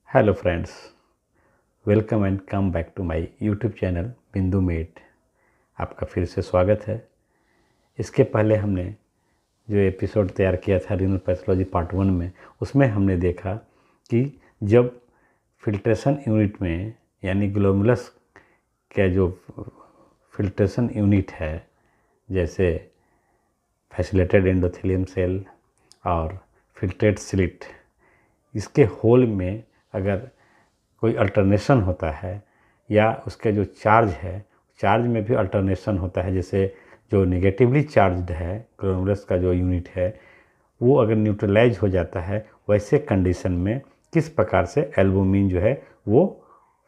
Hello friends, welcome and come back to my YouTube channel Bindu mate. आपका फिर से स्वागत है। इसके पहले हमने जो एपिसोड तैयार किया था रीनल पैथोलॉजी पार्ट 1 में, उसमें हमने देखा कि जब फिल्ट्रेशन यूनिट में यानी ग्लोमेरुलस का जो फिल्ट्रेशन यूनिट है, जैसे फैसिलेटेड एंडोथेलियम सेल और फिल्ट्रेट स्लिट, इसके होल में अगर कोई अल्टरनेशन होता है या उसके जो चार्ज है, चार्ज में भी अल्टरनेशन होता है, जैसे जो नेगेटिवली चार्ज्ड है ग्लोमेरुलस का जो यूनिट है वो अगर न्यूट्रलाइज हो जाता है, वैसे कंडीशन में किस प्रकार से एल्बुमिन जो है वो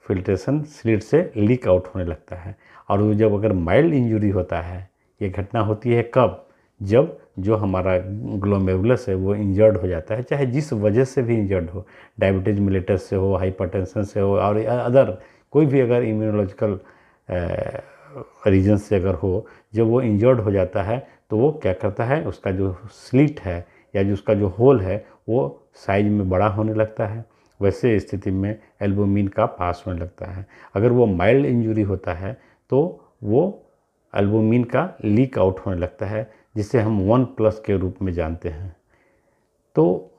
फिल्ट्रेशन स्लिट से लीक आउट होने लगता है। और वो जब अगर माइल्ड इंजरी होता है, ये घटना होती है कब? जब जो हमारा ग्लोमेरुलस है वो इंजर्ड हो जाता है, चाहे जिस वजह से भी इंजर्ड हो, डायबिटीज मिलेटस से हो, हाइपरटेंशन से हो और अदर कोई भी अगर इम्यूनोलॉजिकल रीजन से अगर हो, जब वो इंजर्ड हो जाता है तो वो क्या करता है, उसका जो स्लिट है या जो उसका जो होल है वो साइज में बड़ा होने लगता है। वैसे स्थिति में एल्बुमिन का पास होने लगता है। अगर वो माइल्ड इंजरी होता है तो वो एल्बुमिन का लीक आउट होने लगता है, जिसे हम 1+ के रूप में जानते हैं। तो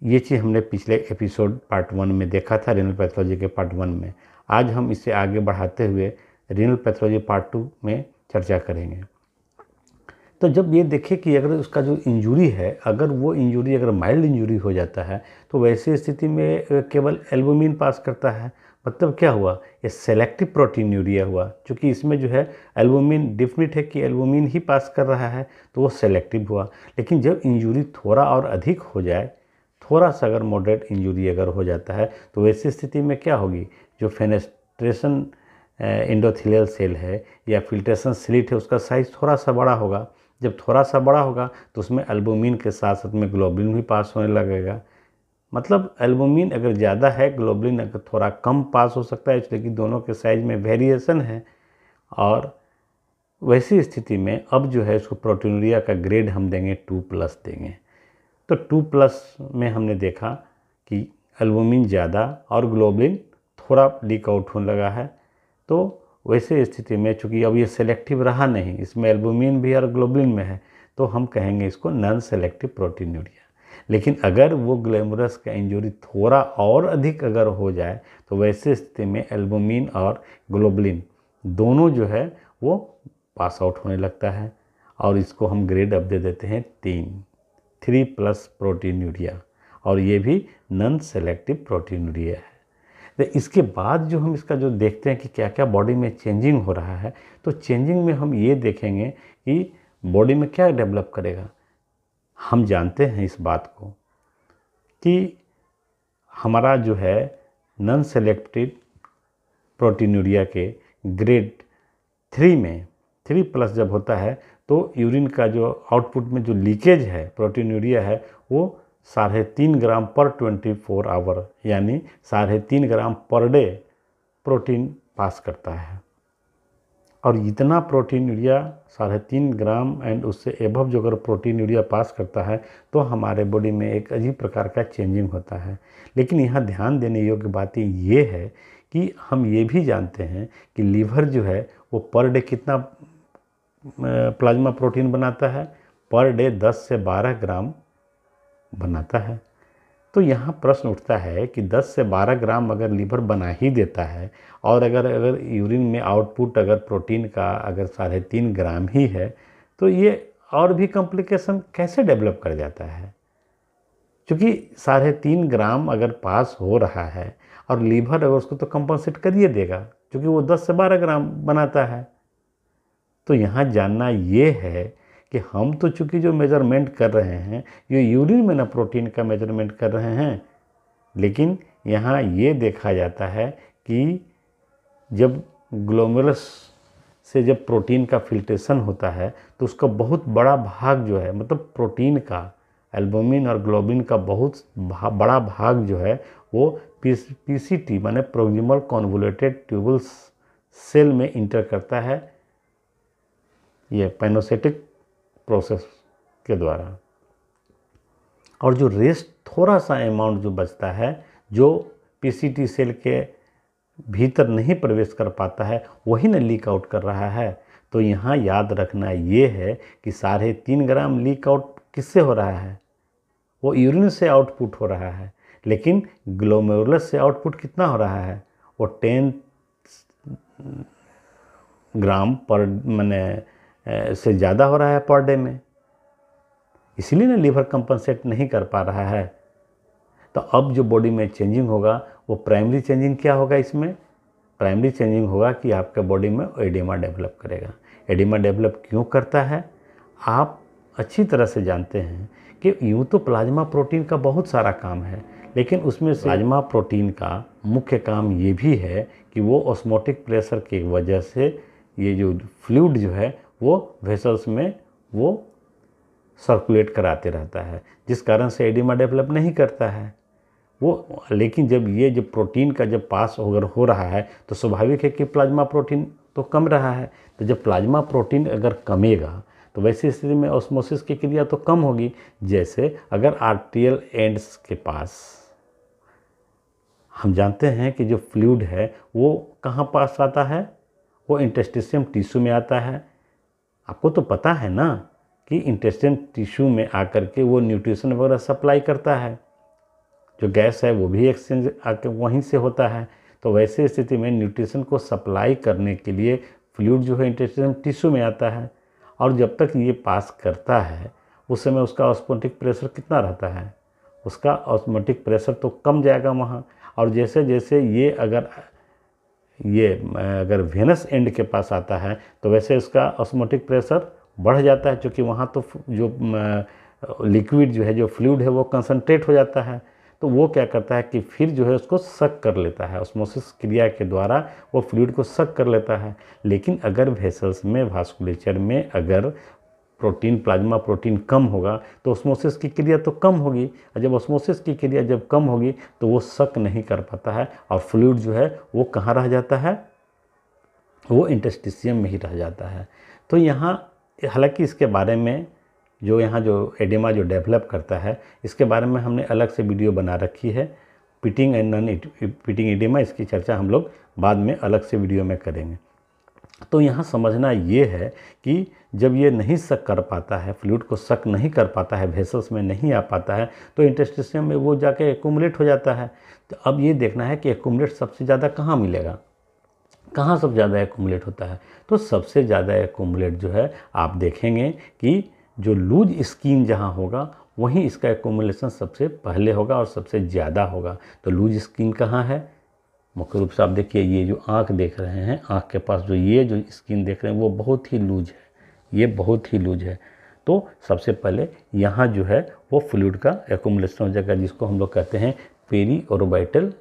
ये चीज़ हमने पिछले एपिसोड पार्ट 1 में देखा था, रीनल पैथोलॉजी के पार्ट 1 में। आज हम इसे आगे बढ़ाते हुए रीनल पैथोलॉजी पार्ट 2 में चर्चा करेंगे। तो जब ये देखें कि अगर उसका जो इंजरी है, अगर वो इंजरी अगर माइल्ड इंजरी हो जाता है तो वैसी स्थिति में केवल एल्बुमिन पास करता है। मतलब क्या हुआ, ये सेलेक्टिव प्रोटीनूरिया हुआ। क्योंकि इसमें जो है एल्बुमिन डिफिनिट है कि एल्बुमिन ही पास कर रहा है, तो वो सेलेक्टिव हुआ। लेकिन जब इंजरी थोड़ा और अधिक हो जाए, थोड़ा सा अगर मॉडरेट इंजरी अगर हो जाता है, तो वैसी स्थिति में क्या होगी, जो फेनेस्ट्रेशन एंडोथेलियल सेल है या फिल्ट्रेशन स्लिट है, उसका साइज थोड़ा सा बड़ा होगा। जब थोड़ा सा बड़ा होगा तो उसमें एल्बुमिन के साथ साथ में ग्लोबुलिन भी पास होने लगेगा। मतलब एल्बुमिन अगर ज़्यादा है, ग्लोबुलिन अगर थोड़ा कम पास हो सकता है, इसलिए कि दोनों के साइज में वेरिएशन है। और वैसी स्थिति में अब जो है उसको प्रोटीनूरिया का ग्रेड हम देंगे 2+ देंगे। तो 2+ में हमने देखा कि एल्बुमिन ज़्यादा और ग्लोबुलिन थोड़ा लीक आउट होने लगा है। तो वैसे स्थिति में चूँकि अब ये सेलेक्टिव रहा नहीं, इसमें एल्बुमिन भी और ग्लोबुलिन में है, तो हम कहेंगे इसको नॉन सेलेक्टिव प्रोटीनूरिया। लेकिन अगर वो ग्लोमेरुलस का इंजरी थोड़ा और अधिक अगर हो जाए, तो वैसे स्थिति में एल्बुमिन और ग्लोबुलिन दोनों जो है वो पास आउट होने लगता है। और इसको हम ग्रेड अब दे देते हैं 3+ प्रोटीनूरिया, और ये भी नॉन सेलेक्टिव प्रोटीनूरिया है। तो इसके बाद जो हम इसका जो देखते हैं कि क्या क्या बॉडी में चेंजिंग हो रहा है, तो चेंजिंग में हम ये देखेंगे कि बॉडी में क्या डेवलप करेगा। हम जानते हैं इस बात को कि हमारा जो है नॉन सेलेक्टिव प्रोटीनूरिया के ग्रेड 3 में 3+ जब होता है तो यूरिन का जो आउटपुट में जो लीकेज है प्रोटीनूरिया है वो 3.5 ग्राम पर 24 आवर यानी 3.5 ग्राम पर डे प्रोटीन पास करता है। और इतना प्रोटीनूरिया 3.5 ग्राम एंड उससे एबव जो अगर प्रोटीनूरिया पास करता है तो हमारे बॉडी में एक अजीब प्रकार का चेंजिंग होता है। लेकिन यहाँ ध्यान देने योग्य बात ये है कि हम ये भी जानते हैं कि लीवर जो है वो पर डे कितना प्लाज्मा प्रोटीन बनाता है, पर डे 10 से 12 ग्राम बनाता है। तो यहाँ प्रश्न उठता है कि 10 से 12 ग्राम अगर लीवर बना ही देता है और अगर यूरिन में आउटपुट अगर प्रोटीन का अगर 3.5 ग्राम ही है, तो ये और भी कॉम्प्लिकेशन कैसे डेवलप कर जाता है। क्योंकि 3.5 ग्राम अगर पास हो रहा है और लीवर अगर उसको तो कंपनसेट करिए देगा, क्योंकि वो 10 से 12 ग्राम बनाता है। तो यहाँ जानना ये है कि हम तो चूँकि जो मेजरमेंट कर रहे हैं ये यूरिन में ना प्रोटीन का मेजरमेंट कर रहे हैं, लेकिन यहाँ ये देखा जाता है कि जब ग्लोमेरुलस से जब प्रोटीन का फिल्ट्रेशन होता है तो उसका बहुत बड़ा भाग जो है, मतलब प्रोटीन का, एल्बुमिन और ग्लोबुलिन का बहुत बड़ा भाग जो है वो पीसीटी माने प्रोक्सिमल कॉन्वोल्यूटेड ट्यूबुल सेल में इंटर करता है, ये पेनोसेटिक प्रोसेस के द्वारा। और जो रेस्ट थोड़ा सा अमाउंट जो बचता है, जो पीसीटी सेल के भीतर नहीं प्रवेश कर पाता है वही ना लीक आउट कर रहा है। तो यहाँ याद रखना ये है कि 3.5 ग्राम लीक आउट किससे हो रहा है, वो यूरिन से आउटपुट हो रहा है, लेकिन ग्लोमेरुलस से आउटपुट कितना हो रहा है, वो 10 ग्राम पर से ज़्यादा हो रहा है पर डे में। इसलिए ना लीवर कंपनसेट नहीं कर पा रहा है। तो अब जो बॉडी में चेंजिंग होगा वो प्राइमरी चेंजिंग क्या होगा, इसमें प्राइमरी चेंजिंग होगा कि आपके बॉडी में एडिमा डेवलप करेगा। एडिमा डेवलप क्यों करता है आप अच्छी तरह से जानते हैं कि यूँ तो प्लाज्मा प्रोटीन का बहुत सारा काम है, लेकिन उसमें प्लाज्मा प्रोटीन का मुख्य काम ये भी है कि वो ऑस्मोटिक प्रेशर की वजह से ये जो फ्लूइड जो है वो वेसल्स में वो सर्कुलेट कराते रहता है, जिस कारण से एडिमा डेवलप नहीं करता है वो। लेकिन जब ये जो प्रोटीन का जब पास अगर हो रहा है तो स्वाभाविक है कि प्लाज्मा प्रोटीन तो कम रहा है। तो जब प्लाज्मा प्रोटीन अगर कमेगा तो वैसी स्थिति में ऑस्मोसिस की क्रिया तो कम होगी। जैसे अगर आर्टेरियल एंड्स के पास हम जानते हैं कि जो फ्लूइड है वो कहाँ पास आता है, वो इंटेस्टिशियम टिश्यू में आता है। आपको तो पता है ना कि इंटेस्टाइन टिश्यू में आकर के वो न्यूट्रिशन वगैरह सप्लाई करता है, जो गैस है वो भी एक्सचेंज आकर वहीं से होता है। तो वैसे स्थिति में न्यूट्रिशन को सप्लाई करने के लिए फ्लूइड जो है इंटेस्टाइन टिश्यू में आता है, और जब तक ये पास करता है उस समय उसका ऑस्मोटिक प्रेशर कितना रहता है, उसका ऑस्मोटिक प्रेशर तो कम जाएगा वहाँ। और जैसे जैसे ये अगर वेनस एंड के पास आता है तो वैसे उसका ऑस्मोटिक प्रेशर बढ़ जाता है, क्योंकि वहाँ तो जो लिक्विड जो है, जो फ्लूइड है वो कंसंट्रेट हो जाता है। तो वो क्या करता है कि फिर जो है उसको सक कर लेता है, ऑस्मोसिस क्रिया के द्वारा वो फ्लूइड को सक कर लेता है। लेकिन अगर वेसल्स में वास्कुलेचर में अगर प्रोटीन प्लाज्मा प्रोटीन कम होगा तो ऑस्मोसिस की क्रिया तो कम होगी, और जब ऑस्मोसिस की क्रिया जब कम होगी तो वो सक नहीं कर पाता है, और फ्लूइड जो है वो कहाँ रह जाता है, वो इंटेस्टिशियम में ही रह जाता है। तो यहाँ हालांकि इसके बारे में जो एडिमा जो डेवलप करता है इसके बारे में हमने अलग से वीडियो बना रखी है, pitting and non pitting oedema. इसकी चर्चा हम लोग बाद में अलग से वीडियो में करेंगे। तो यहाँ समझना ये है कि जब ये नहीं सक कर पाता है, फ्लूइड को सक नहीं कर पाता है, वेसल्स में नहीं आ पाता है, तो इंटेस्टिशियम में वो जाके एक्यूमुलेट हो जाता है। तो अब ये देखना है कि एक्यूमुलेट सबसे ज़्यादा कहाँ मिलेगा, कहाँ सबसे ज़्यादा एक्यूमुलेट होता है। तो सबसे ज़्यादा एक्यूमुलेट जो है आप देखेंगे कि जो लूज स्किन जहाँ होगा वहीं इसका एक्यूमुलेशन सबसे पहले होगा और सबसे ज़्यादा होगा। तो लूज स्किन कहाँ है, मुख्य रूप से आप देखिए ये जो आँख देख रहे हैं, आँख के पास ये जो स्किन देख रहे हैं वो बहुत ही लूज है, ये बहुत ही लूज है। तो सबसे पहले यहाँ जो है वो फ्लूइड का एक्यूमुलेशन हो जाएगा, जिसको हम लोग कहते हैं पेरी ऑर्बिटल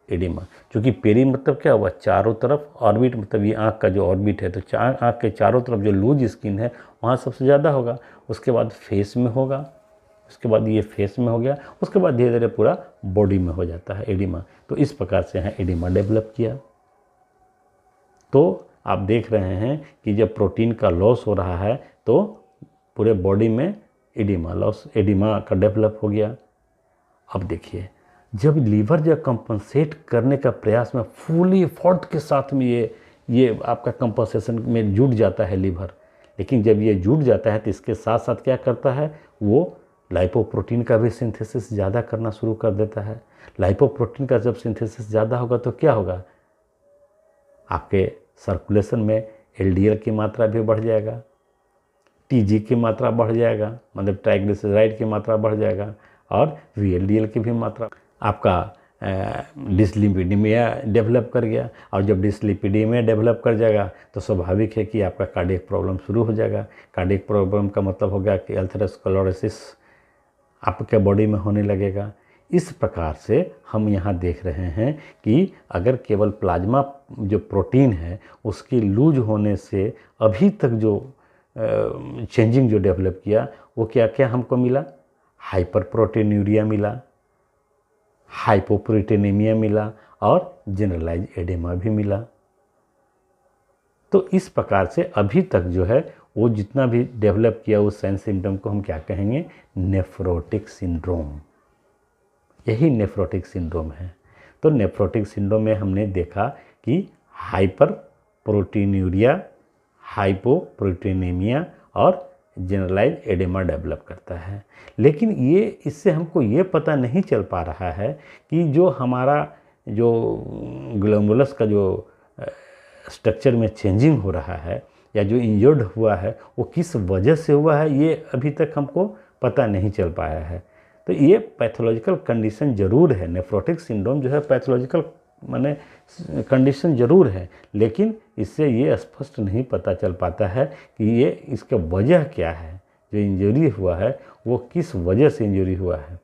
एडिमा। क्योंकि पेरी मतलब क्या हुआ, चारों तरफ, ऑर्बिट मतलब ये आँख का जो ऑर्बिट है, तो आँख के चारों तरफ जो लूज स्किन है वहाँ सबसे ज़्यादा होगा। उसके बाद फेस में होगा, उसके बाद ये फेस में हो गया, उसके बाद धीरे धीरे पूरा बॉडी में हो जाता है एडिमा। तो इस प्रकार से यहाँ एडिमा डेवलप किया। तो आप देख रहे हैं कि जब प्रोटीन का लॉस हो रहा है तो पूरे बॉडी में एडिमा का डेवलप हो गया। अब देखिए जब लीवर जब कंपनसेट करने का प्रयास में फुली एफर्ट के साथ में ये आपका कंपनसेशन में जुट जाता है लीवर, लेकिन जब ये जुट जाता है तो इसके साथ साथ क्या करता है, वो लाइपोप्रोटीन का भी सिंथेसिस ज़्यादा करना शुरू कर देता है। लाइपोप्रोटीन का जब सिंथेसिस ज़्यादा होगा तो क्या होगा, आपके सर्कुलेशन में एलडीएल की मात्रा भी बढ़ जाएगा, टीजी की मात्रा बढ़ जाएगा, मतलब ट्राइग्लिसराइड की मात्रा बढ़ जाएगा, और वीएलडीएल की भी मात्रा, आपका डिसलिपिडीमिया डेवलप कर गया। और जब डिसलिपिडीमिया डेवलप कर जाएगा तो स्वाभाविक है कि आपका कार्डियक प्रॉब्लम शुरू हो जाएगा। कार्डियक प्रॉब्लम का मतलब हो गया कि अल्थेरोस्क्लेरोसिस आपके बॉडी में होने लगेगा। इस प्रकार से हम यहाँ देख रहे हैं कि अगर केवल प्लाज्मा जो प्रोटीन है उसकी लूज होने से अभी तक जो चेंजिंग जो डेवलप किया वो क्या क्या हमको मिला, हाइपरप्रोटीनूरिया मिला, हाइपोप्रोटीनेमिया मिला, और जनरलाइज एडेमा भी मिला। तो इस प्रकार से अभी तक जो है वो जितना भी डेवलप किया उस साइन सिम्टम को हम क्या कहेंगे, नेफ्रोटिक सिंड्रोम। यही नेफ्रोटिक सिंड्रोम है। तो नेफ्रोटिक सिंड्रोम में हमने देखा कि हाइपर प्रोटीनूरिया, हाइपोप्रोटीनेमिया और जनरलाइज एडेमा डेवलप करता है। लेकिन ये इससे हमको ये पता नहीं चल पा रहा है कि जो हमारा जो ग्लोमेरुलस का जो स्ट्रक्चर में चेंजिंग हो रहा है या जो इंजर्ड हुआ है वो किस वजह से हुआ है, ये अभी तक हमको पता नहीं चल पाया है। तो ये पैथोलॉजिकल कंडीशन ज़रूर है, नेफ्रोटिक सिंड्रोम जो है पैथोलॉजिकल माने कंडीशन ज़रूर है, लेकिन इससे ये स्पष्ट नहीं पता चल पाता है कि ये इसका वजह क्या है, जो इंजरी हुआ है वो किस वजह से इंजरी हुआ है।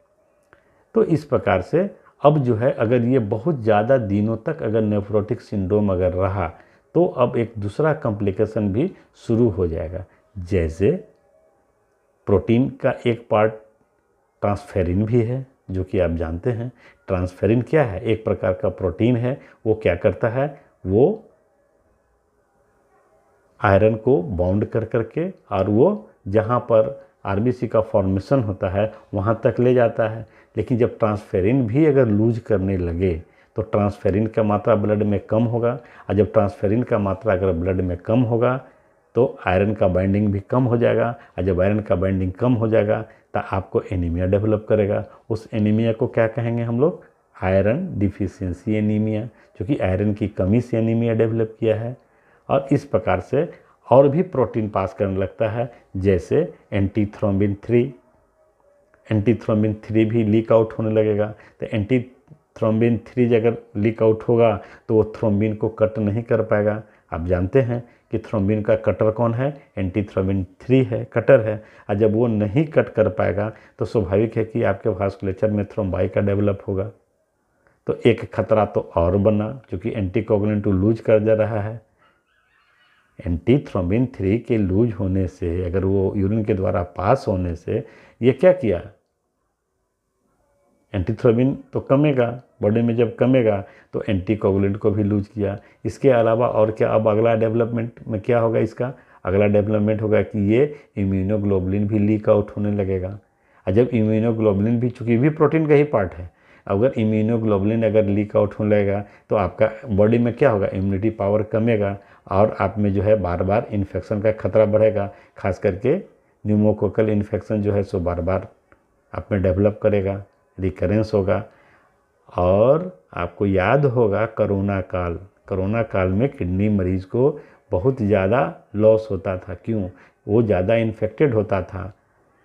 तो इस प्रकार से अब जो है अगर ये बहुत ज़्यादा दिनों तक अगर नेफ्रोटिक सिंड्रोम अगर रहा तो अब एक दूसरा कॉम्प्लिकेशन भी शुरू हो जाएगा। जैसे प्रोटीन का एक पार्ट ट्रांसफेरिन भी है, जो कि आप जानते हैं। ट्रांसफेरिन क्या है? एक प्रकार का प्रोटीन है। वो क्या करता है? वो आयरन को बाउंड कर करके और वो जहाँ पर आरबीसी का फॉर्मेशन होता है वहाँ तक ले जाता है। लेकिन जब ट्रांसफेरिन भी अगर लूज करने लगे तो ट्रांसफेरिन का मात्रा ब्लड में कम होगा, और जब ट्रांसफेरिन का मात्रा अगर ब्लड में कम होगा तो आयरन का बाइंडिंग भी कम हो जाएगा, और जब आयरन का बाइंडिंग कम हो जाएगा तो आपको एनीमिया डेवलप करेगा। उस एनीमिया को क्या कहेंगे हम लोग? आयरन डिफिशियंसी एनीमिया, क्योंकि आयरन की कमी से एनीमिया डेवलप किया है। और इस प्रकार से और भी प्रोटीन पास करने लगता है, जैसे एंटीथ्रोम्बिन 3 भी लीक आउट होने लगेगा। तो एंटीथ्रोम्बिन 3 अगर लीक आउट होगा तो वो थ्रोम्बिन को कट नहीं कर पाएगा। आप जानते हैं कि थ्रोम्बिन का कटर कौन है? एंटीथ्रोम्बिन 3 है, कटर है। और जब वो नहीं कट कर पाएगा तो स्वाभाविक है कि आपके वास्कुलेचर में थ्रोम्बाई का डेवलप होगा। तो एक खतरा तो और बना, क्योंकि एंटीकोगुलेंट लूज कर जा रहा है। एंटीथ्रोम्बिन 3 के लूज होने से, अगर वो यूरिन के द्वारा पास होने से, ये क्या किया? एंटीथ्रोम्बिन तो कमेगा, बॉडी में जब कमेगा तो एंटीकोगुलेंट को भी लूज किया। इसके अलावा और क्या अब अगला डेवलपमेंट में क्या होगा? इसका अगला डेवलपमेंट होगा कि ये इम्यूनोग्लोबुलिन भी लीक आउट होने लगेगा। और जब इम्यूनोग्लोबुलिन भी, चूँकि भी प्रोटीन का ही पार्ट है, अगर इम्यूनोग्लोबुलिन अगर लीक आउट होने लगेगा तो आपका बॉडी में क्या होगा? इम्यूनिटी पावर कमेगा और आप में जो है बार बार इन्फेक्शन का खतरा बढ़ेगा। खास करके न्यूमोकोकल इन्फेक्शन जो है सो बार बार आप में डेवलप करेगा, रिकरेंस होगा। और आपको याद होगा कोरोना काल में किडनी मरीज को बहुत ज़्यादा लॉस होता था। क्यों? वो ज़्यादा इन्फेक्टेड होता था,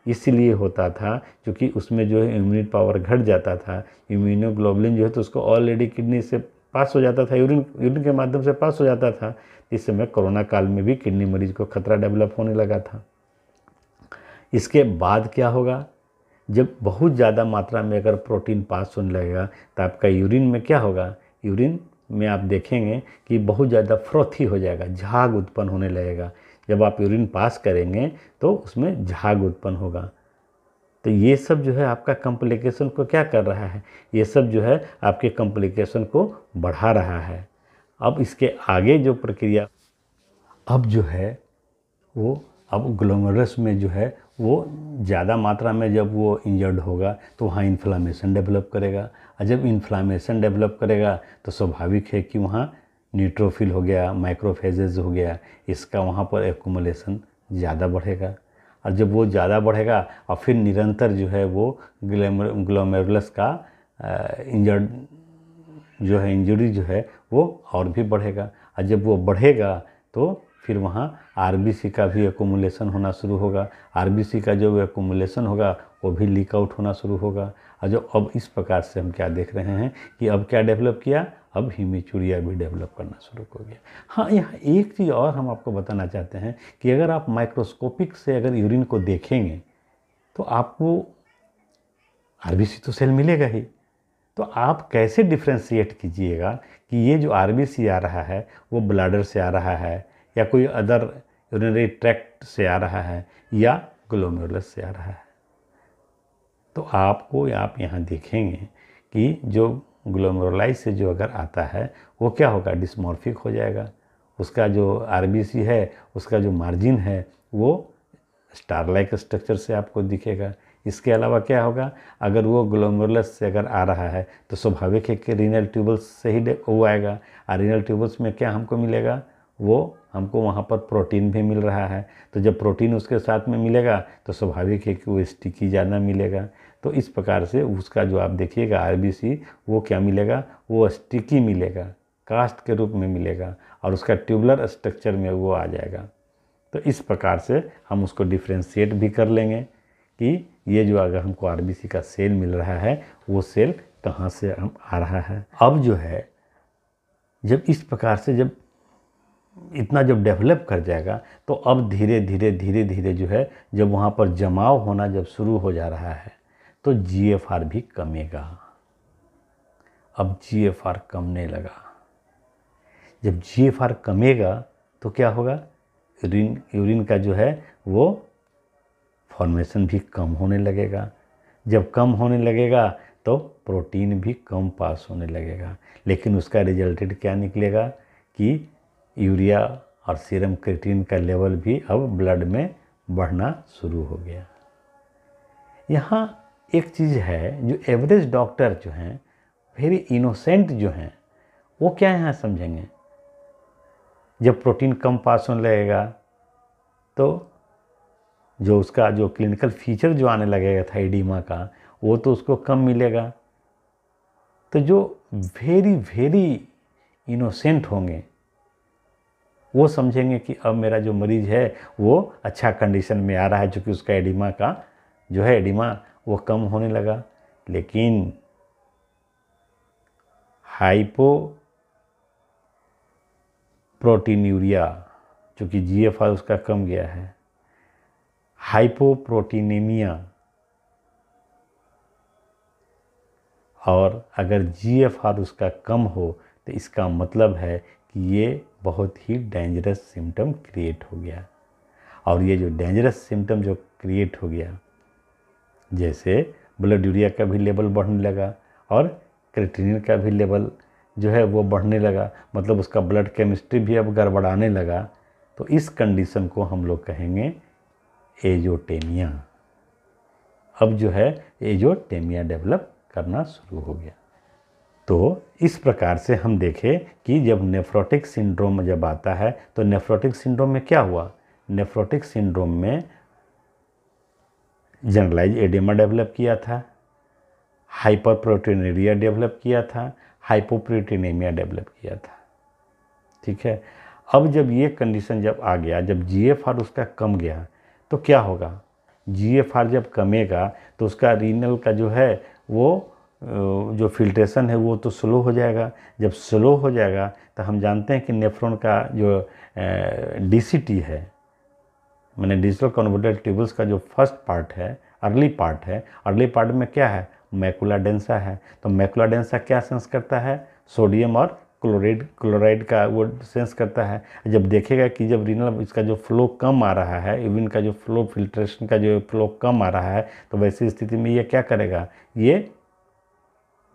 इसलिए होता था क्योंकि उसमें जो है इम्यूनिटी पावर घट जाता था। इम्यूनोग्लोबुलिन जो है तो उसको ऑलरेडी किडनी से पास हो जाता था, यूरिन के माध्यम से पास हो जाता था। इस समय कोरोना काल में भी किडनी मरीज को खतरा डेवलप होने लगा था। इसके बाद क्या होगा? जब बहुत ज़्यादा मात्रा में अगर प्रोटीन पास होने लगेगा तो आपका यूरिन में क्या होगा? यूरिन में आप देखेंगे कि बहुत ज़्यादा फ्रोथी हो जाएगा, झाग उत्पन्न होने लगेगा। जब आप यूरिन पास करेंगे तो उसमें झाग उत्पन्न होगा। तो ये सब जो है आपका कॉम्प्लिकेशन को क्या कर रहा है? ये सब जो है आपके कॉम्प्लिकेशन को बढ़ा रहा है। अब इसके आगे जो प्रक्रिया अब जो है वो अब ग्लोमेरुलस में जो है वो ज़्यादा मात्रा में जब वो इंजर्ड होगा तो वहाँ इन्फ्लामेशन डेवलप करेगा। और जब इन्फ्लामेशन डेवलप करेगा तो स्वाभाविक है कि वहाँ न्यूट्रोफिल हो गया, माइक्रोफेजेस हो गया, इसका वहाँ पर एक्युमुलेशन ज़्यादा बढ़ेगा। और जब वो ज़्यादा बढ़ेगा और फिर निरंतर जो है वो ग्लोमेरुलस का इंजरी जो है वो और भी बढ़ेगा। और जब वो बढ़ेगा तो फिर वहाँ आरबीसी का भी एक्युमुलेशन होना शुरू होगा। आरबीसी का जो एक्युमुलेशन होगा वो भी लीक आउट होना शुरू होगा। और जो अब इस प्रकार से हम क्या देख रहे हैं कि अब क्या डेवलप किया? अब हीमीचूरिया भी डेवलप करना शुरू हो गया। हाँ, यहाँ एक चीज़ और हम आपको बताना चाहते हैं कि अगर आप माइक्रोस्कोपिक से अगर यूरिन को देखेंगे तो आपको आरबीसी तो सेल मिलेगा ही। तो आप कैसे डिफ्रेंशिएट कीजिएगा कि ये जो आरबीसी आ रहा है वो ब्लैडर से आ रहा है या कोई अदर यूरिनरी ट्रैक्ट से आ रहा है या ग्लोमेरुलस से आ रहा है? तो आप यहाँ देखेंगे कि जो ग्लोमेरुलाइज से जो अगर आता है वो क्या होगा? डिस्मॉर्फिक हो जाएगा। उसका जो आरबीसी है उसका जो मार्जिन है वो स्टार लाइक स्ट्रक्चर से आपको दिखेगा। इसके अलावा क्या होगा, अगर वो ग्लोमेरुलस से अगर आ रहा है तो स्वाभाविक है कि रीनल ट्यूबल्स से ही वो आएगा। और रीनल ट्यूबल्स में क्या हमको मिलेगा, वो हमको वहाँ पर प्रोटीन भी मिल रहा है। तो जब प्रोटीन उसके साथ में मिलेगा तो स्वाभाविक है कि वो स्टिकी ज़्यादा मिलेगा। तो इस प्रकार से उसका जो आप देखिएगा आरबीसी वो क्या मिलेगा, वो स्टिकी मिलेगा, कास्ट के रूप में मिलेगा और उसका ट्यूबुलर स्ट्रक्चर में वो आ जाएगा। तो इस प्रकार से हम उसको डिफ्रेंशिएट भी कर लेंगे कि ये जो अगर हमको आरबीसी का सेल मिल रहा है वो सेल कहाँ से हम आ रहा है। अब जो है जब इस प्रकार से जब इतना जब डेवलप कर जाएगा तो अब धीरे धीरे जो है जब वहाँ पर जमाव होना जब शुरू हो जा रहा है तो जीएफआर भी कमेगा। अब जीएफआर कमने लगा। जब जीएफआर कमेगा तो क्या होगा, यूरिन का जो है वो फॉर्मेशन भी कम होने लगेगा। जब कम होने लगेगा तो प्रोटीन भी कम पास होने लगेगा। लेकिन उसका रिजल्टेड क्या निकलेगा कि यूरिया और सीरम क्रिएटिनिन का लेवल भी अब ब्लड में बढ़ना शुरू हो गया। यहाँ एक चीज़ है जो एवरेज डॉक्टर जो हैं, वेरी इनोसेंट जो हैं, वो क्या यहाँ समझेंगे, जब प्रोटीन कम पास होने लगेगा तो जो उसका जो क्लिनिकल फीचर जो आने लगेगा था एडिमा का, वो तो उसको कम मिलेगा। तो जो वेरी इनोसेंट होंगे वो समझेंगे कि अब मेरा जो मरीज़ है वो अच्छा कंडीशन में आ रहा है, क्योंकि उसका एडिमा का जो है एडिमा वो कम होने लगा। लेकिन हाइपो प्रोटीनूरिया, चूँकि जीएफआर उसका कम गया है, हाइपोप्रोटीनेमिया, और अगर जीएफआर उसका कम हो तो इसका मतलब है कि ये बहुत ही डेंजरस सिम्टम क्रिएट हो गया। और ये जो डेंजरस सिम्टम जो क्रिएट हो गया, जैसे ब्लड यूरिया का भी लेवल बढ़ने लगा और क्रिएटिनिन का भी लेवल जो है वो बढ़ने लगा, मतलब उसका ब्लड केमिस्ट्री भी अब गड़बड़ाने लगा। तो इस कंडीशन को हम लोग कहेंगे एजोटेमिया। अब जो है एजोटेमिया डेवलप करना शुरू हो गया। तो इस प्रकार से हम देखें कि जब नेफ्रोटिक सिंड्रोम जब आता है तो नेफ्रोटिक सिंड्रोम में क्या हुआ, नेफ्रोटिक सिंड्रोम में जनरलाइज एडेमा डेवलप किया था, हाइपरप्रोटीनेरिया डेवलप किया था, हाइपोप्रोटीनेमिया डेवलप किया था। ठीक है। अब जब ये कंडीशन जब आ गया, जब जीएफआर उसका कम गया तो क्या होगा, जीएफआर जब कमेगा तो उसका रीनल का जो है वो जो फिल्ट्रेशन है वो तो स्लो हो जाएगा। जब स्लो हो जाएगा तो हम जानते हैं कि नेफ्रॉन का जो डीसीटी है, मैंने डिजिटल कन्वर्टेड ट्यूबल्स का जो फर्स्ट पार्ट है, अर्ली पार्ट में क्या है, मैकुला डेंसा है। तो मैकुला डेंसा क्या सेंस करता है, सोडियम और क्लोराइड का वो सेंस करता है। जब देखेगा कि जब रीनल इसका जो फ्लो कम आ रहा है, यूरिन का जो फ्लो फिल्ट्रेशन का जो फ्लो कम आ रहा है, तो वैसी स्थिति में ये क्या करेगा, ये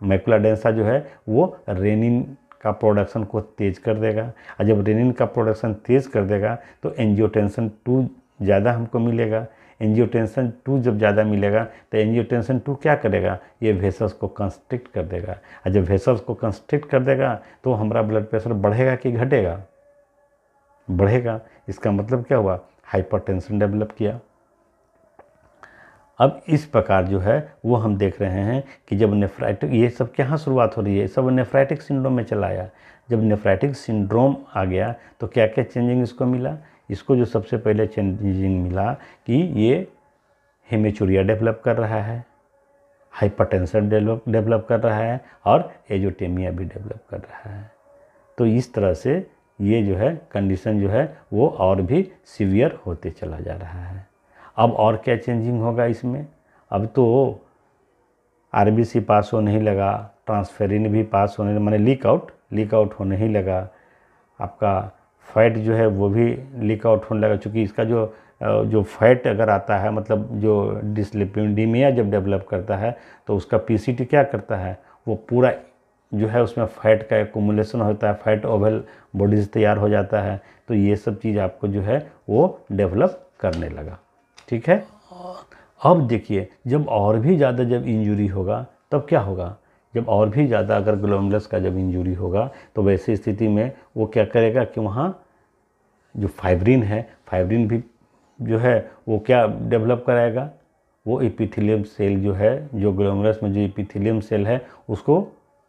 मैकुला डेंसा जो है वो रेनिन का प्रोडक्शन को तेज़ कर देगा। और जब रेनिन का प्रोडक्शन तेज़ कर देगा तो एंजियोटेंसिन 2 ज़्यादा हमको मिलेगा। एंजियोटेंसिन 2 जब ज़्यादा मिलेगा तो एंजियोटेंसिन 2 क्या करेगा, ये वेसल्स को कंस्ट्रिक्ट कर देगा। और जब वेसल्स को कंस्ट्रिक्ट कर देगा तो हमारा ब्लड प्रेशर बढ़ेगा कि घटेगा, बढ़ेगा। इसका मतलब क्या हुआ, हाइपरटेंशन डेवलप किया। अब इस प्रकार जो है वो हम देख रहे हैं कि जब नेफ्राइटिक, ये सब कहाँ शुरुआत हो रही है, सब नेफ्राइटिक सिंड्रोम में चला आया। जब नेफ्राइटिक सिंड्रोम आ गया तो क्या क्या चेंजिंग इसको मिला, इसको जो सबसे पहले चेंजिंग मिला कि ये हेमेचूरिया डेवलप कर रहा है, हाइपरटेंशन डेवलप कर रहा है और एजोटेमिया भी डेवलप कर रहा है। तो इस तरह से ये जो है कंडीशन जो है वो और भी सीवियर होते चला जा रहा है। अब और क्या चेंजिंग होगा इसमें, अब तो आरबीसी पास होने ही लगा, ट्रांसफेरिन भी पास होने, माने लीक आउट होने ही लगा। आपका फैट जो है वो भी लीक आउट होने लगा, क्योंकि इसका जो फैट अगर आता है, मतलब जो डिसलिपिडीमिया जब डेवलप करता है तो उसका पीसीटी क्या करता है, वो पूरा जो है उसमें फैट का एक्युमुलेशन होता है, फैट ओवल बॉडीज तैयार हो जाता है। तो ये सब चीज़ आपको जो है वो डेवलप करने लगा। ठीक है। अब देखिए, जब और भी ज़्यादा जब इंजरी होगा तब क्या होगा, जब और भी ज़्यादा अगर ग्लोमेरुलस का जब इंजरी होगा तो वैसी स्थिति में वो क्या करेगा कि वहाँ जो फाइब्रिन है, फाइब्रिन भी जो है वो क्या डेवलप कराएगा, वो एपिथेलियम सेल जो है, जो ग्लोमेरुलस में जो एपिथेलियम सेल है उसको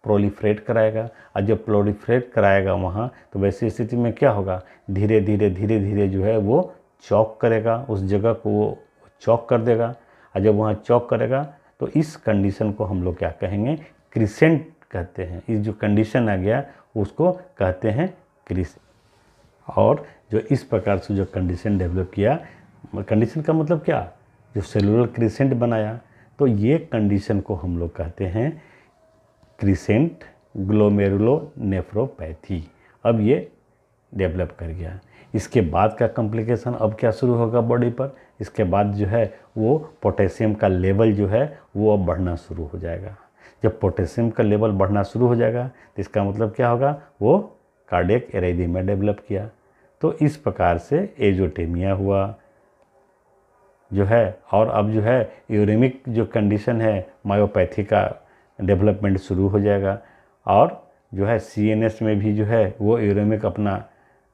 प्रोलिफरेट कराएगा। और जब प्रोलिफरेट कराएगा वहाँ, तो वैसी स्थिति में क्या होगा, धीरे धीरे जो है वो चॉक करेगा, उस जगह को वो चॉक कर देगा। और जब वहाँ चॉक करेगा तो इस कंडीशन को हम लोग क्या कहेंगे, क्रिसेंट कहते हैं। इस जो कंडीशन आ गया उसको कहते हैं क्रिसेंट। और जो इस प्रकार से जो कंडीशन डेवलप किया, कंडीशन का मतलब क्या, जो सेलुलर क्रिसेंट बनाया, तो ये कंडीशन को हम लोग कहते हैं क्रिसेंट ग्लोमेरुलोनेफ्रोपैथी। अब ये डेवलप कर गया। इसके बाद का कॉम्प्लिकेशन अब क्या शुरू होगा बॉडी पर, इसके बाद जो है वो पोटेशियम का लेवल जो है वो अब बढ़ना शुरू हो जाएगा। जब पोटेशियम का लेवल बढ़ना शुरू हो जाएगा तो इसका मतलब क्या होगा, वो कार्डियक एरिथमिया डेवलप किया। तो इस प्रकार से एजोटेमिया हुआ जो है, और अब जो है यूरेमिक जो कंडीशन है, मायोपैथी का डेवलपमेंट शुरू हो जाएगा। और जो है सीएनएस में भी जो है वो यूरेमिक अपना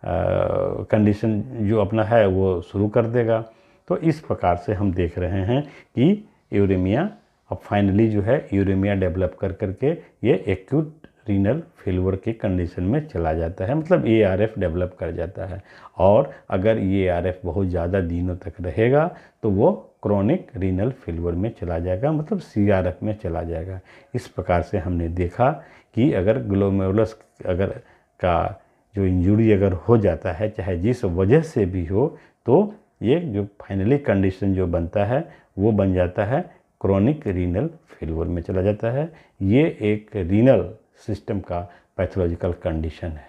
कंडीशन जो अपना है वो शुरू कर देगा। तो इस प्रकार से हम देख रहे हैं कि यूरेमिया अब फाइनली जो है यूरेमिया डेवलप कर करके ये एक्यूट रीनल फेल्योर की कंडीशन में चला जाता है, मतलब एआरएफ डेवलप कर जाता है। और अगर ये एआरएफ बहुत ज़्यादा दिनों तक रहेगा तो वो क्रोनिक रीनल फेल्योर में चला जाएगा, मतलब सीआरएफ में चला जाएगा। इस प्रकार से हमने देखा कि अगर ग्लोमेरुलस अगर का जो इंजरी अगर हो जाता है, चाहे जिस वजह से भी हो, तो ये जो फाइनली कंडीशन जो बनता है वो बन जाता है क्रोनिक रीनल फेल्योर में चला जाता है। ये एक रीनल सिस्टम का पैथोलॉजिकल कंडीशन है।